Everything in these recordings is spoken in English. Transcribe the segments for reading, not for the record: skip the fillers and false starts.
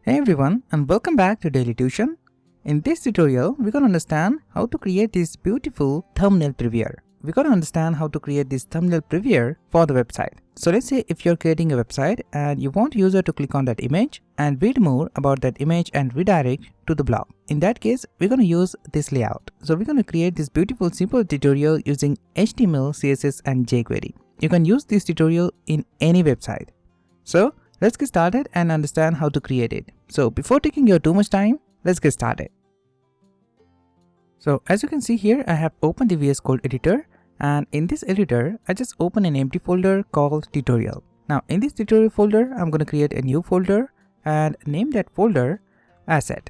Hey everyone, and welcome back to Daily Tuition. In this tutorial, we're going to understand how to create this beautiful thumbnail previewer. We're going to understand how to create this thumbnail previewer for the website. So let's say if you're creating a website and you want user to click on that image and read more about that image and redirect to the blog. In that case, we're going to use this layout. So we're going to create this beautiful simple tutorial using HTML, CSS and jQuery. You can use this tutorial in any website. So let's get started and understand how to create it. So before taking your too much time, let's get started. So as you can see here, I have opened the VS Code editor, and in this editor, I just open an empty folder called tutorial. Now in this tutorial folder, I'm going to create a new folder and name that folder asset.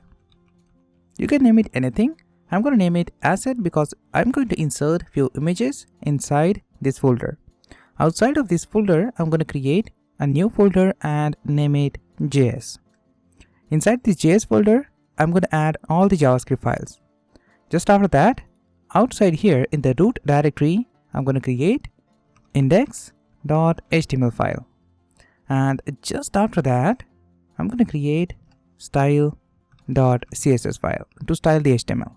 You can name it anything. I'm going to name it asset because I'm going to insert few images inside this folder. Outside of this folder, I'm going to create a new folder and name it JS. Inside this JS folder, I'm going to add all the JavaScript files. Just after that, outside here in the root directory, I'm going to create index.html file. And just after that, I'm going to create style.css file to style the HTML.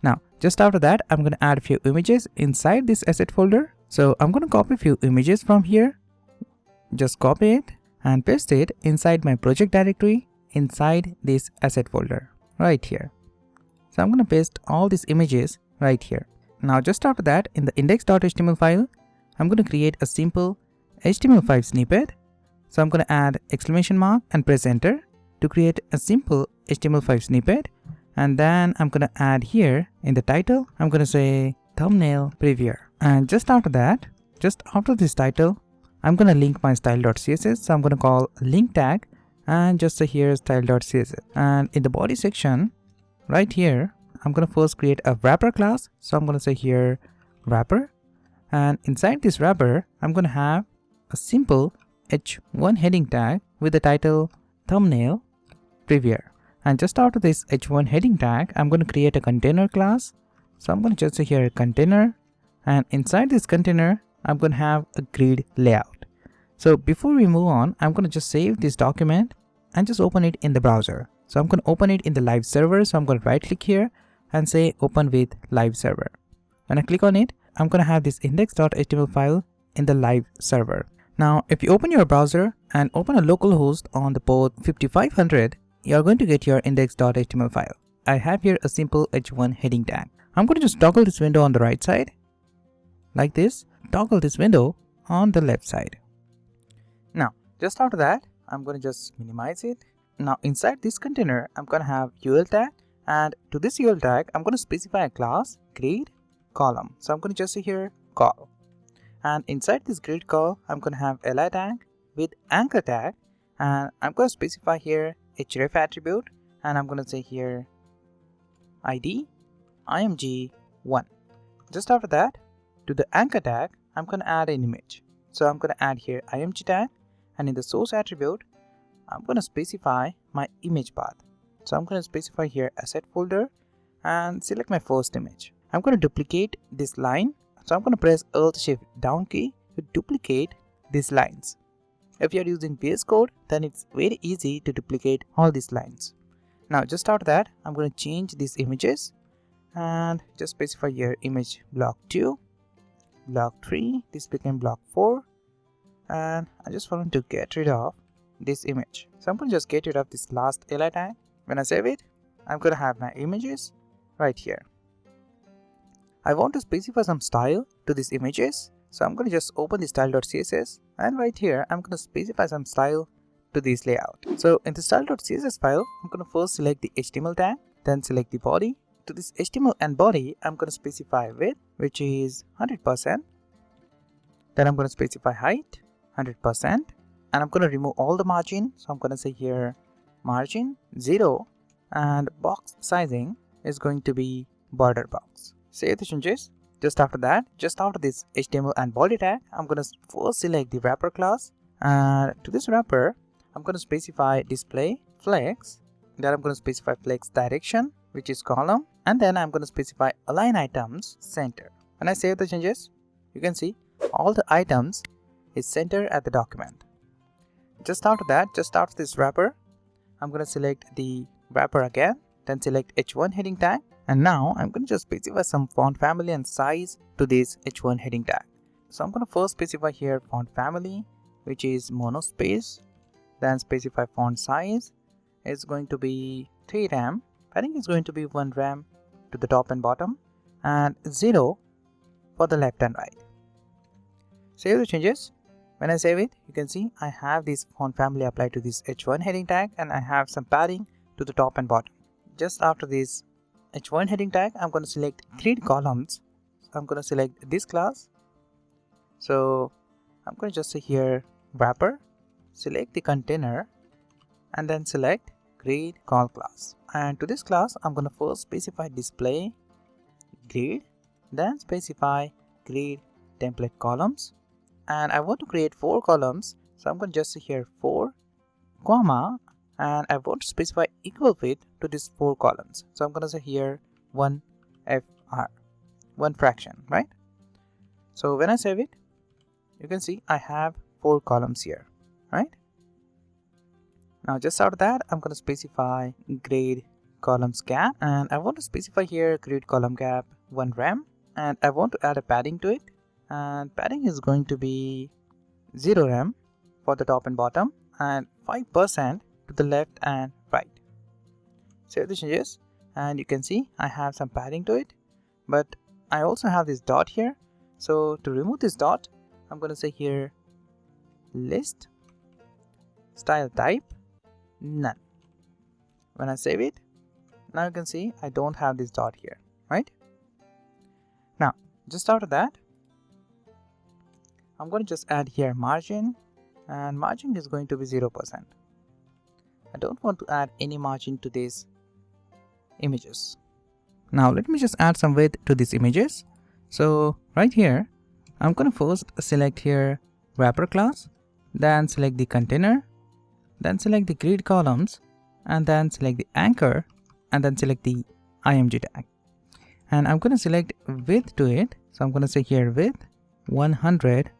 Now, just after that, I'm going to add a few images inside this asset folder. So I'm going to copy a few images from here. Just copy it and paste it inside my project directory inside this asset folder right here. So I'm going to paste all these images right here. Now just after that, in the index.html file, I'm going to create a simple HTML5 snippet. So I'm going to add exclamation mark and press enter to create a simple HTML5 snippet. And then I'm going to add here in the title, I'm going to say thumbnail previewer. And just after that, just after this title, I'm going to link my style.css. So I'm going to call link tag and just say here style.css. And in the body section right here, I'm going to first create a wrapper class. So I'm going to say here wrapper. And inside this wrapper, I'm going to have a simple h1 heading tag with the title thumbnail previewer. And just after this h1 heading tag, I'm going to create a container class. So I'm going to just say here container. And inside this container, I'm going to have a grid layout. So before we move on, I'm going to just save this document and just open it in the browser. So I'm going to open it in the live server. So I'm going to right click here and say open with live server. When I click on it, I'm going to have this index.html file in the live server. Now, if you open your browser and open a local host on the port 5500, you're going to get your index.html file. I have here a simple h1 heading tag. I'm going to just toggle this window on the right side like this. Toggle this window on the left side. Now, just after that, I'm going to just minimize it. Now, inside this container, I'm going to have UL tag, and to this UL tag, I'm going to specify a class grid column. So I'm going to just say here call, and inside this grid call, I'm going to have li tag with anchor tag, and I'm going to specify here href attribute, and I'm going to say here id img1. Just after that, to the anchor tag, I'm going to add an image. So I'm going to add here img tag, and in the source attribute, I'm going to specify my image path. So I'm going to specify here asset folder and select my first image. I'm going to duplicate this line. So I'm going to press Alt Shift down key to duplicate these lines. If you're using VS Code, then it's very easy to duplicate all these lines. Now just after that, I'm going to change these images and just specify here image block 2, block 3, this became block 4. And I just want to get rid of this image. So I'm going to just get rid of this last li tag. When I save it, I'm going to have my images right here. I want to specify some style to these images. So I'm going to just open the style.css, and right here, I'm going to specify some style to this layout. So in the style.css file, I'm going to first select the HTML tag, then select the body. To this HTML and body, I'm going to specify width, which is 100%. Then I'm going to specify height, 100%, and I'm going to remove all the margin. So I'm going to say here margin 0, and box sizing is going to be border box. Save the changes. Just after that, just after this HTML and body tag, I'm going to first select the wrapper class, and to this wrapper, I'm going to specify display flex. Then I'm going to specify flex direction, which is column, and then I'm going to specify align items center. When I save the changes, you can see all the items is centered at the document. Just after that, just after this wrapper, I'm going to select the wrapper again, then select h1 heading tag, and now I'm going to just specify some font family and size to this h1 heading tag. So I'm going to first specify here font family, which is monospace, then specify font size. It's going to be 3 rem, padding is going to be 1 rem to the top and bottom, and 0 for the left and right. Save the changes. When I save it, you can see I have this font family applied to this h1 heading tag, and I have some padding to the top and bottom. Just after this h1 heading tag, I'm going to select grid columns. I'm going to select this class. So I'm going to just say here wrapper, select the container, and then select grid call class. And to this class, I'm going to first specify display grid, then specify grid template columns, and I want to create 4 columns. So I'm going to just say here 4 comma, and I want to specify equal width to these 4 columns. So I'm going to say here 1 fr, 1 fraction, right? So when I save it, you can see I have 4 columns here, right? Now just after that, I'm going to specify grid columns gap, and I want to specify here grid column gap 1 rem, and I want to add a padding to it, and padding is going to be 0 rem for the top and bottom, and 5% to the left and right. Save the changes, and you can see I have some padding to it, but I also have this dot here. So to remove this dot, I'm going to say here list style type none. When I save it, now you can see I don't have this dot here, right? Now just after that, I'm going to just add here margin, and margin is going to be 0%. I don't want to add any margin to these images. Now let me just add some width to these images. So right here, I'm going to first select here wrapper class, then select the container, then select the grid columns, and then select the anchor, and then select the img tag. And I'm going to select width to it. So I'm going to say here width 100%,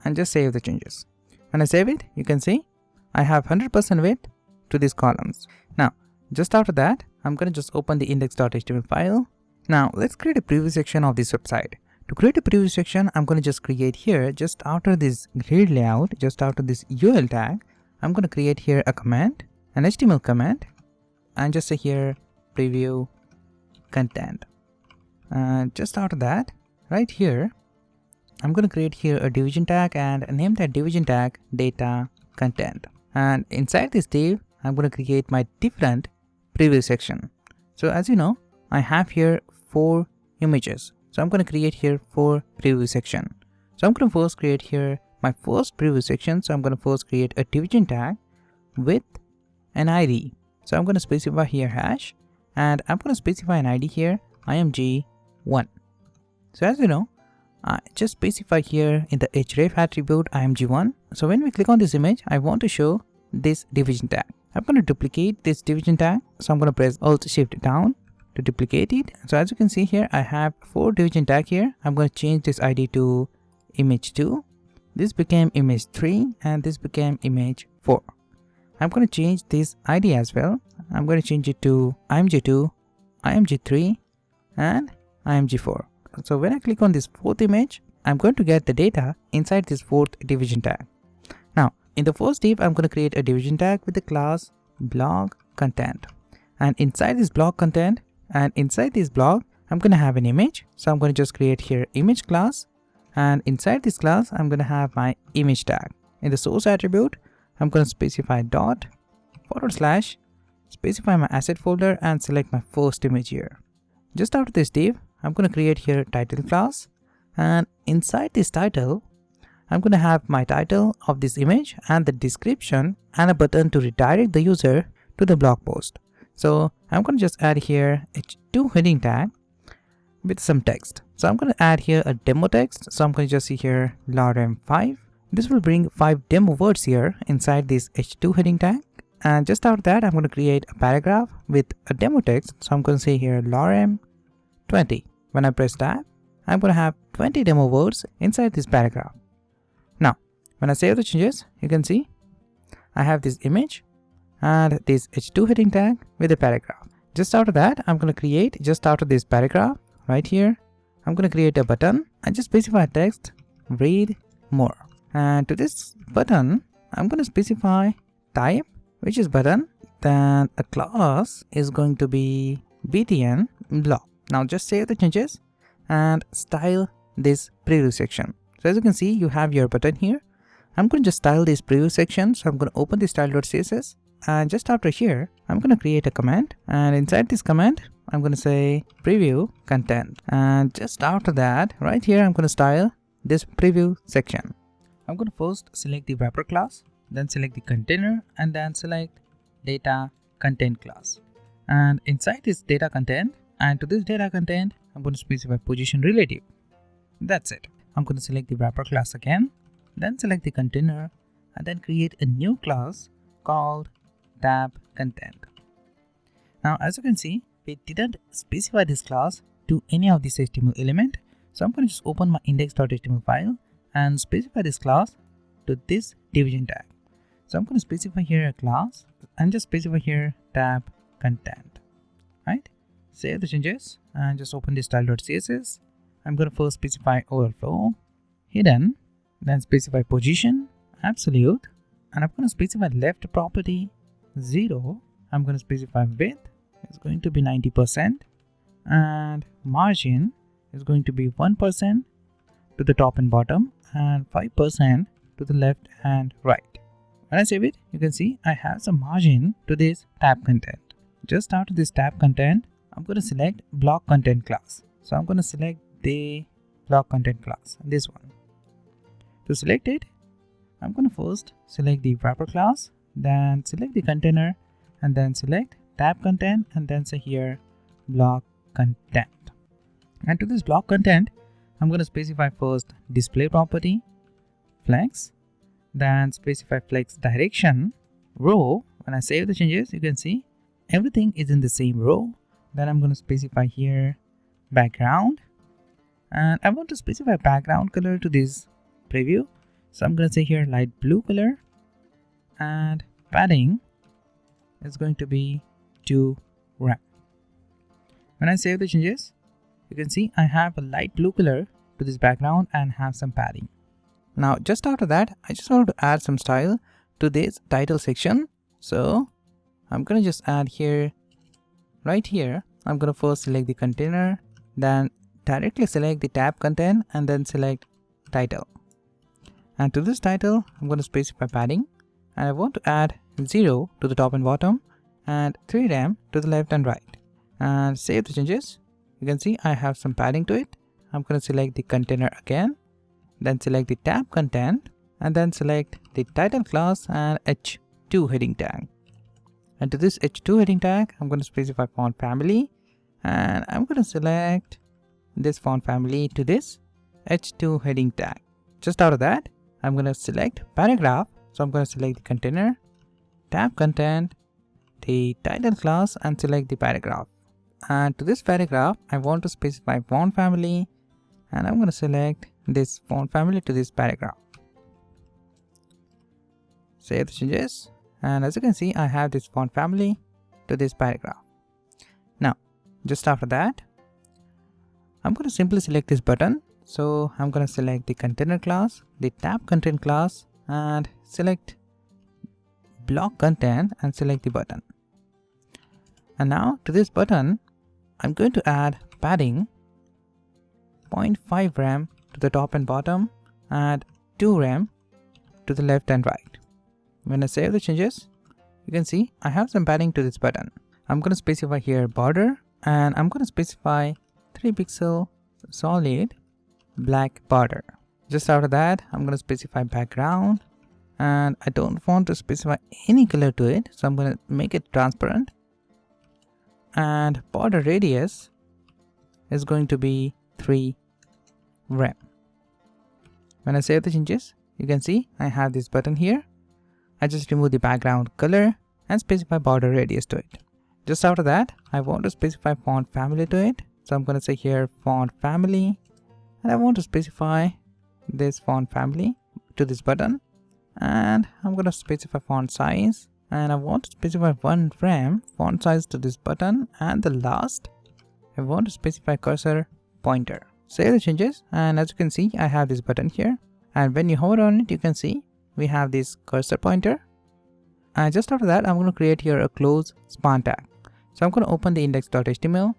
and just save the changes. When I save it, you can see I have 100% width to these columns. Now just after that, I'm going to just open the index.html file. Now let's create a preview section of this website. To create a preview section, I'm going to just create here, just after this grid layout, just after this UL tag, I'm going to create here a command, an HTML command, and just say here preview content. And just after that, right here, I'm going to create here a division tag and name that division tag data content. And inside this div, I'm going to create my different preview section. So as you know, I have here 4 images. So I'm going to create here 4 preview section. So I'm going to first create here my first preview section. So I'm going to first create a division tag with an ID. So I'm going to specify here hash, and I'm going to specify an ID here img1. So as you know, just specify here in the href attribute img1. So when we click on this image, I want to show this division tag. I'm going to duplicate this division tag. So I'm going to press Alt Shift down to duplicate it. So as you can see here, I have 4 division tag here. I'm going to change this ID to image 2. This became image 3, and this became image 4. I'm going to change this ID as well. I'm going to change it to img2, img3, and img4. So when I click on this 4th image, I'm going to get the data inside this 4th division tag. Now in the first div, I'm going to create a division tag with the class blog content, and inside this blog content and inside this blog, I'm going to have an image. So I'm going to just create here image class, and inside this class, I'm going to have my image tag. In the source attribute, I'm going to specify dot / specify my asset folder and select my first image here. Just after this div, I'm going to create here title class, and inside this title, I'm going to have my title of this image and the description and a button to redirect the user to the blog post. So I'm going to just add here h2 heading tag with some text. So I'm going to add here a demo text. So I'm going to just see here lorem5. This will bring 5 demo words here inside this h2 heading tag. And just after that, I'm going to create a paragraph with a demo text. So I'm going to say here lorem20. When I press tab, I'm going to have 20 demo words inside this paragraph. Now, when I save the changes, you can see I have this image, and this h2 heading tag with a paragraph. Just after that, I'm going to create, just after this paragraph right here, I'm going to create a button and just specify text read more. And to this button, I'm going to specify type, which is button. Then a class is going to be btn block. Now just save the changes and style this preview section. So as you can see, you have your button here. I'm going to just style this preview section. So I'm going to open the style.css, and just after here, I'm going to create a command, and inside this command, I'm going to say preview content. And just after that, right here, I'm going to style this preview section. I'm going to first select the wrapper class, then select the container, and then select data content class. And inside this data content, and to this data content, I'm going to specify position relative. That's it. I'm going to select the wrapper class again, then select the container, and then create a new class called tab content. Now as you can see, we didn't specify this class to any of this HTML element. So I'm going to just open my index.html file and specify this class to this division tag. So I'm going to specify here a class and just specify here tab content, right? Save the changes and just open this style.css. I'm going to first specify overflow, hidden, then specify position, absolute, and I'm going to specify left property 0. I'm going to specify width is going to be 90%, and margin is going to be 1% to the top and bottom and 5% to the left and right. When I save it, you can see I have some margin to this tab content. Just after this tab content, I'm going to select block content class. So I'm going to select the block content class, this one. To select it, I'm going to first select the wrapper class, then select the container, and then select tab content, and then say here block content. And to this block content, I'm going to specify first display property, flex, then specify flex direction, row. When I save the changes, you can see everything is in the same row. Then I'm going to specify here background, and I want to specify background color to this preview. So I'm going to say here light blue color, and padding is going to be 2 rem. When I save the changes, you can see I have a light blue color to this background and have some padding. Now just after that, I just want to add some style to this title section. So I'm going to just add here, right here, I'm going to first select the container, then directly select the tab content, and then select title. And to this title, I'm going to specify padding, and I want to add 0 to the top and bottom and 3 rem to the left and right. And save the changes. You can see I have some padding to it. I'm going to select the container again, then select the tab content, and then select the title class and h2 heading tag. And to this h2 heading tag, I'm going to specify font family, and I'm going to select this font family to this h2 heading tag. Just out of that, I'm going to select paragraph. So I'm going to select the container, tab content, the title class, and select the paragraph. And to this paragraph, I want to specify font family, and I'm going to select this font family to this paragraph. Save the changes, and as you can see, I have this font family to this paragraph. Now, just after that, I'm going to simply select this button. So I'm going to select the container class, the tab content class, and select block content and select the button. And now to this button, I'm going to add padding 0.5 rem to the top and bottom and 2 rem to the left and right. When I save the changes, you can see I have some padding to this button. I'm going to specify here border, and I'm going to specify 3 pixel solid black border. Just after that, I'm going to specify background, and I don't want to specify any color to it, so I'm going to make it transparent. And border radius is going to be 3 rem. When I save the changes, you can see I have this button here. I just remove the background color and specify border radius to it. Just after that, I want to specify font family to it. So I'm going to say here font family, and I want to specify this font family to this button, and I'm going to specify font size, and I want to specify one frame font size to this button, and the last I want to specify cursor pointer. Save the changes, and as you can see I have this button here, and when you hover on it you can see we have this cursor pointer. And just after that I'm going to create here a close span tag. So I'm going to open the index.html,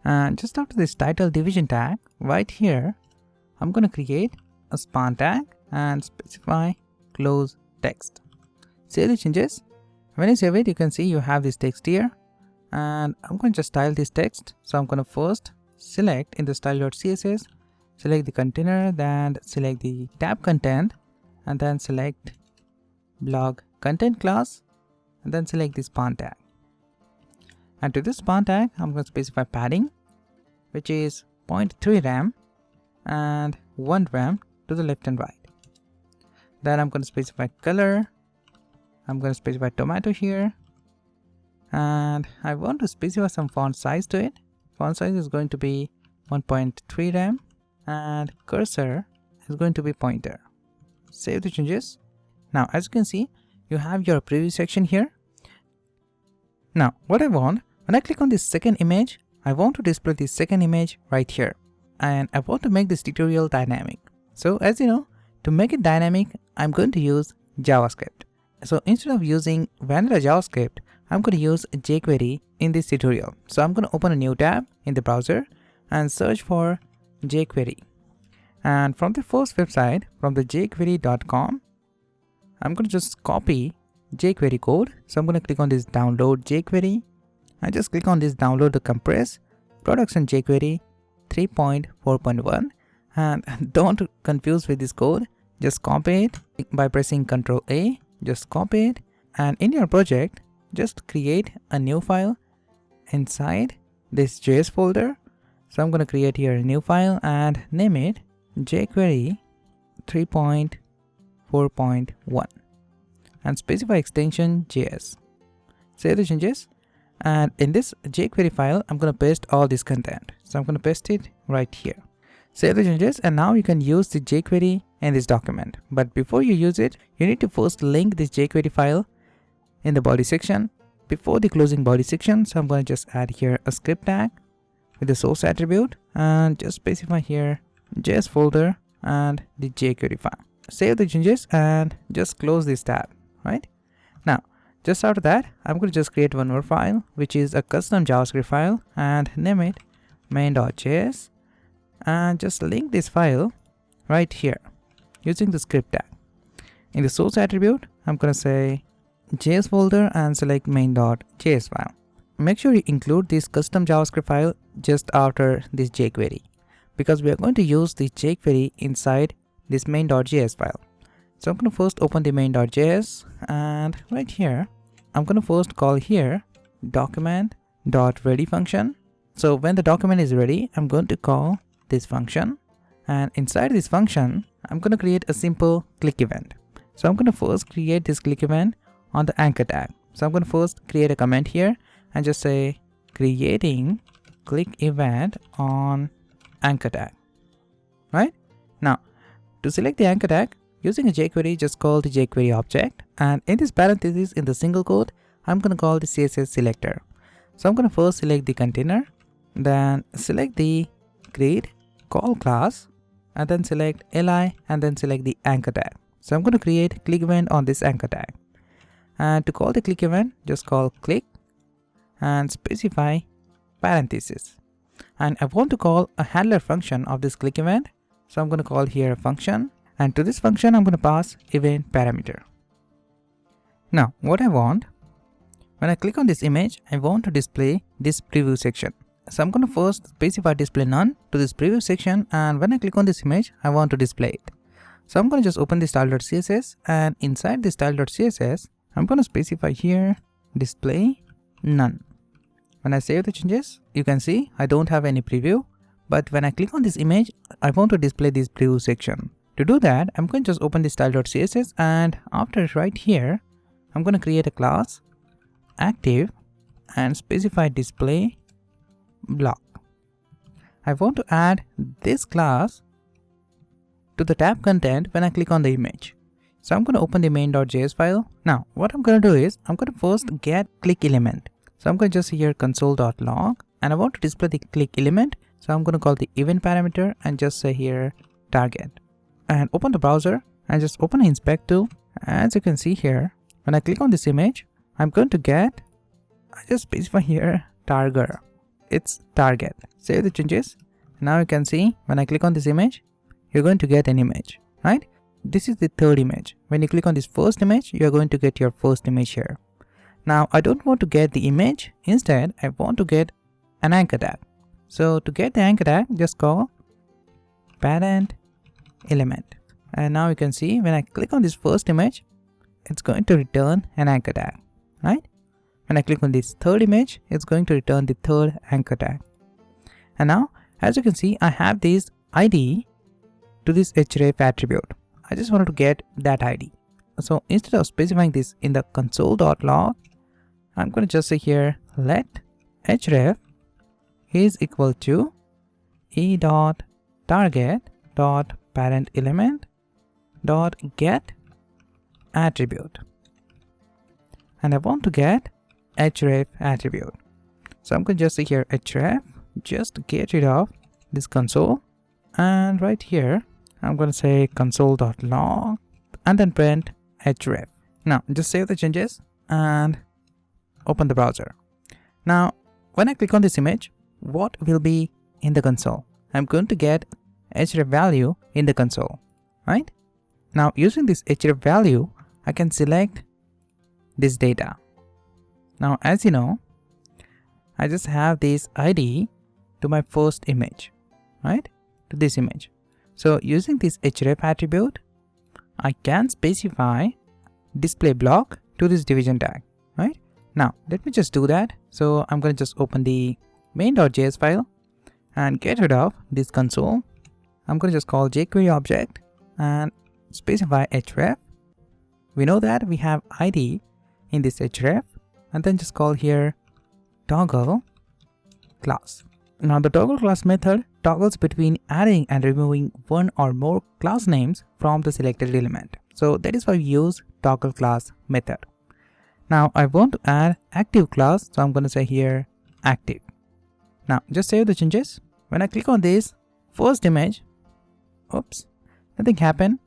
and just after this title division tag right here I'm going to create a span tag and specify close text. Save the changes. When you save it you can see you have this text here, and I'm going to just style this text. So I'm going to first select in the style.css, select the container, then select the tab content, and then select blog content class, and then select the span tag. And to this span tag I'm going to specify padding, which is 0.3 rem and 1 rem to the left and right. Then I'm going to specify color. I'm going to specify tomato here, and I want to specify some font size to it. Font size is going to be 1.3 rem, and cursor is going to be pointer. Save the changes. Now as you can see you have your preview section here. Now what I want, when I click on this second image, I want to display this second image right here, and I want to make this tutorial dynamic. So as you know, to make it dynamic I'm going to use JavaScript. So instead of using vanilla JavaScript, I'm going to use jQuery in this tutorial. So I'm going to open a new tab in the browser and search for jQuery. And from the first website, from the jquery.com, I'm going to just copy jQuery code. So I'm going to click on this download jQuery. I just click on this download the compress production jQuery 3.4.1, and don't confuse with this code. Just copy it by pressing Ctrl A. Just copy it, and in your project just create a new file inside this JS folder. So I'm going to create here a new file and name it jQuery 3.4.1 and specify extension JS. Save the changes, and in this jQuery file I'm going to paste all this content. So I'm going to paste it right here. Save the changes, and now you can use the jQuery in this document. But before you use it, you need to first link this jQuery file in the body section before the closing body section. So I'm going to just add here a script tag with the source attribute and just specify here JS folder and the jQuery file. Save the changes and just close this tab. Right now, just after that I'm going to just create one more file, which is a custom JavaScript file, and name it main.js, and just link this file right here using the script tag. In the source attribute I'm going to say JS folder and select main.js file. Make sure you include this custom JavaScript file just after this jQuery, because we are going to use the jQuery inside this main.js file. So I'm going to first open the main.js, and right here I'm going to first call here document.ready function. So when the document is ready I'm going to call this function, and inside this function I'm going to create a simple click event. So I'm going to first create this click event on the anchor tag. So I'm going to first create a comment here and just say creating click event on anchor tag. Right now, to select the anchor tag using a jQuery, just call the jQuery object, and in this parenthesis in the single quote I'm going to call the CSS selector. So I'm going to first select the container, then select the grid call class, and then select li, and then select the anchor tag. So I'm going to create click event on this anchor tag, and to call the click event just call click and specify parenthesis, and I want to call a handler function of this click event. So I'm going to call here a function, and to this function I'm going to pass event parameter. Now what I want, when I click on this image I want to display this preview section. So I'm going to first specify display none to this preview section, and when I click on this image I want to display it. So I'm going to just open the style.css, and inside the style.css I'm going to specify here display none. When I save the changes you can see I don't have any preview, but when I click on this image I want to display this preview section. To do that I'm going to just open the style.css, and after right here I'm going to create a class active and specify display block. I want to add this class to the tab content when I click on the image. So I'm going to open the main.js file. Now what I'm going to do is I'm going to first get click element. So I'm going to just here console.log, and I want to display the click element. So I'm going to call the event parameter and just say here target, and open the browser and just open the inspect tool. As you can see here, when I click on this image, I'm going to get, I just specify here target. It's target. Save the changes. Now you can see when I click on this image, you're going to get an image, right? This is the third image. When you click on this first image, you're going to get your first image here. Now I don't want to get the image. Instead, I want to get an anchor tag. So to get the anchor tag, just call parent element. And now you can see when I click on this first image, it's going to return an anchor tag, right? When I click on this third image, it's going to return the third anchor tag. And now, as you can see, I have this ID to this href attribute. I just wanted to get that ID. So instead of specifying this in the console.log, I'm going to just say here, let href is equal to e.target.parent element dot get attribute, and I want to get href attribute. So I'm going to just say here href, just get rid of this console, and right here I'm going to say console.log and then print href. Now just save the changes and open the browser. Now when I click on this image, what will be in the console? I'm going to get href value in the console, right? Now using this href value, I can select this data. Now as you know, I just have this ID to my first image, right? To this image. So using this href attribute, I can specify display block to this division tag, right? Now let me just do that. So I'm going to just open the main.js file and get rid of this console. I'm going to just call jquery object and specify href. We know that we have ID in this href, and then just call here toggle class. Now the toggle class method toggles between adding and removing one or more class names from the selected element. So that is why we use toggle class method. Now I want to add active class, so I'm going to say here active. Now just save the changes. When I click on this first image, oops, nothing happened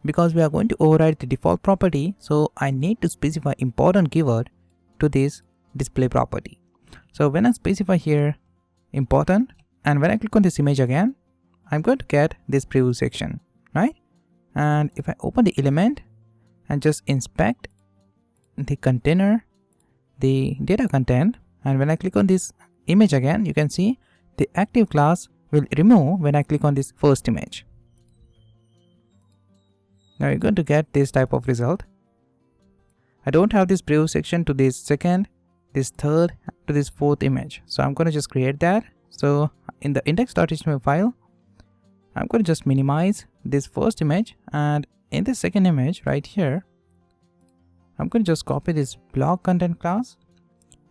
because we are going to override the default property. So I need to specify important keyword to this display property. So when I specify here important, and when I click on this image again, I'm going to get this preview section, right? And if I open the element and just inspect the container, the data content, and when I click on this image again, you can see the active class will remove when I click on this first image. Now you're going to get this type of result. I don't have this preview section to this second, this third, to this fourth image. So I'm going to just create that. So in the index.html file, I'm going to just minimize this first image, and in the second image right here, I'm going to just copy this block content class,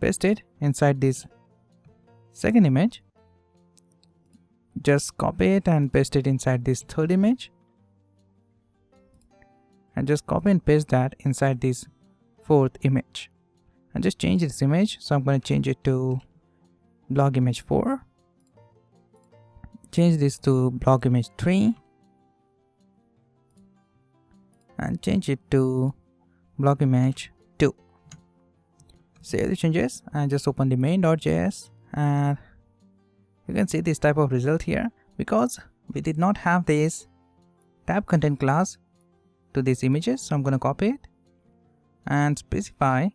paste it inside this second image, just copy it and paste it inside this third image, and just copy and paste that inside this fourth image, and just change this image. So I'm going to change it to block image 4, change this to block image 3, and change it to block image 2. Save the changes and just open the main.js, and you can see this type of result here because we did not have this tab content class to these images. So I'm going to copy it and specify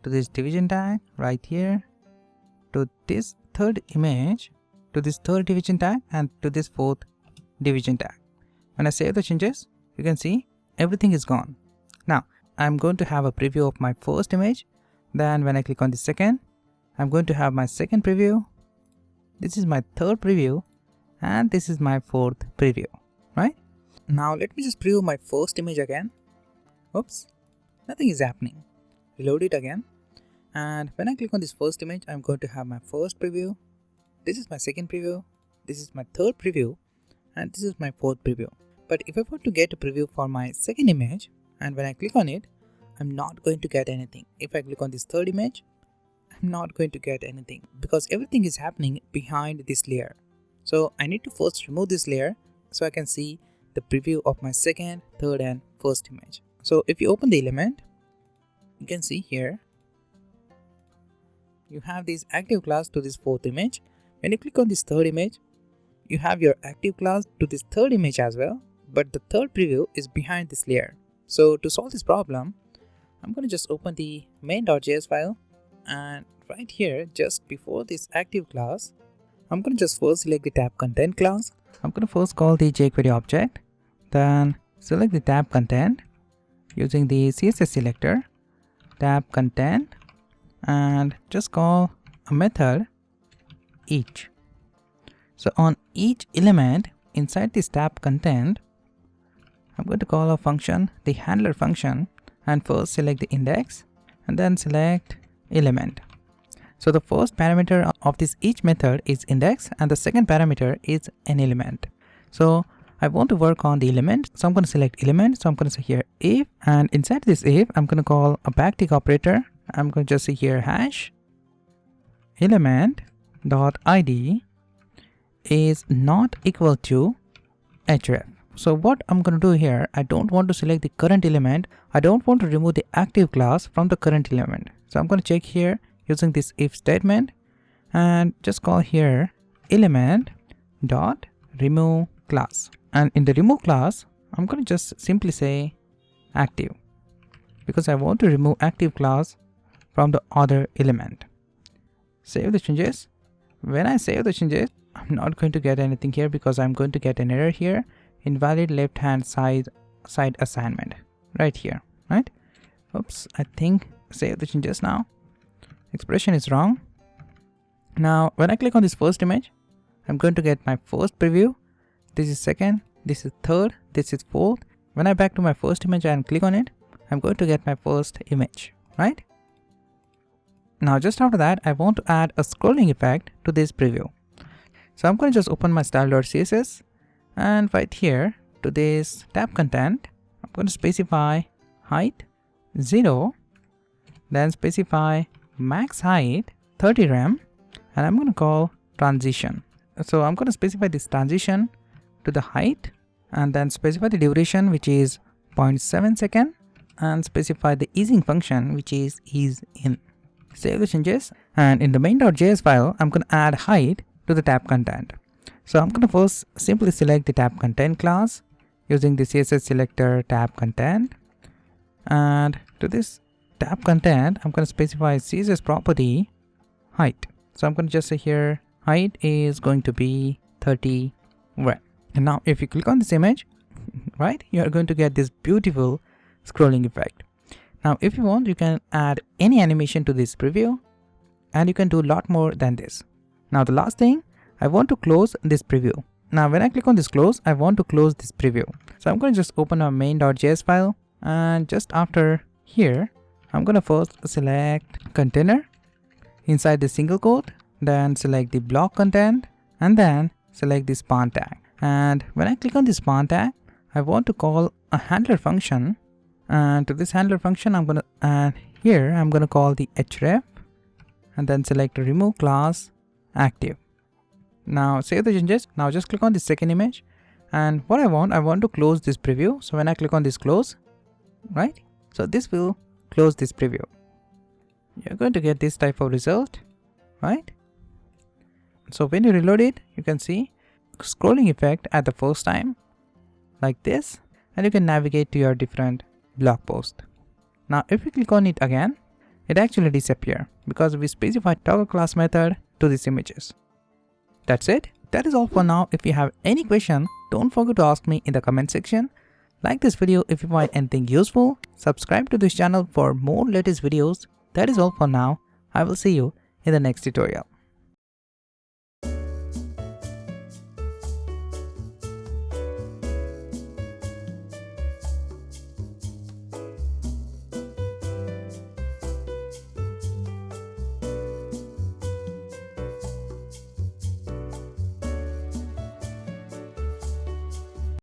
to this division tag right here, to this third image, to this third division tag, and to this fourth division tag. When I save the changes, you can see everything is gone. Now I'm going to have a preview of my first image. Then when I click on the second, I'm going to have my second preview. This is my third preview, and this is my fourth preview, right? Now let me just preview my first image again. Oops, nothing is happening. Reload it again. And when I click on this first image, I'm going to have my first preview. This is my second preview. This is my third preview. And this is my fourth preview. But if I want to get a preview for my second image, and when I click on it, I'm not going to get anything. If I click on this third image, I'm not going to get anything because everything is happening behind this layer. So I need to first remove this layer so I can see the preview of my second, third and first image. So if you open the element, you can see here you have this active class to this fourth image. When you click on this third image, you have your active class to this third image as well, but the third preview is behind this layer. So to solve this problem, I'm going to just open the main.js file, and right here just before this active class, I'm going to just first select the tab content class. I'm going to first call the jQuery object, then select the tab content using the CSS selector, tab content, and just call a method each. So on each element inside this tab content, I'm going to call a function, the handler function, and first select the index and then select element. So the first parameter of this each method is index and the second parameter is an element. So I want to work on the element, so I'm going to select element. So I'm going to say here if, and inside this if, I'm going to call a backtick operator. I'm going to just say here hash element dot id is not equal to href. So what I'm going to do here, I don't want to select the current element. I don't want to remove the active class from the current element. So I'm going to check here using this if statement and just call here element dot remove class. And in the remove class, I'm going to just simply say active because I want to remove active class from the other element. Save the changes. When I save the changes, I'm not going to get anything here because I'm going to get an error here. Invalid left hand side assignment right here, right? Oops, I think save the changes now. Expression is wrong. Now when I click on this first image, I'm going to get my first preview. This is second, this is third, this is fourth. When I back to my first image and click on it, I'm going to get my first image, right? Now just after that, I want to add a scrolling effect to this preview. So I'm going to just open my style.css and right here to this tab content, I'm going to specify height 0, then specify max height 30 rem, and I'm going to call transition. So I'm going to specify this transition to the height and then specify the duration, which is 0.7 second, and specify the easing function, which is ease in. Save the changes, and in the main.js file, I'm going to add height to the tab content. So I'm going to first simply select the tab content class using the CSS selector tab content, and to this tab content, I'm going to specify CSS property height. So I'm going to just say here height is going to be 30 rem. And now if you click on this image, right, you are going to get this beautiful scrolling effect. Now if you want, you can add any animation to this preview and you can do a lot more than this. Now the last thing, I want to close this preview. Now when I click on this close, I want to close this preview. So I'm going to just open our main.js file, and just after here, I'm going to first select container inside the single quote, then select the block content, and then select the span tag. And when I click on the span tag, I want to call a handler function, and to this handler function, I'm going to call the href, and then select remove class active. Now save the changes. Now just click on the second image, and what I want to close this preview. So when I click on this close, right, so this will close this preview. You're going to get this type of result, right? So when you reload it, you can see scrolling effect at the first time like this, and you can navigate to your different blog post. Now if you click on it again, it actually disappears because we specified toggle class method to these images. That's it. That is all for now. If you have any question, don't forget to ask me in the comment section. Like this video if you find anything useful. Subscribe to this channel for more latest videos. That is all for now. I will see you in the next tutorial.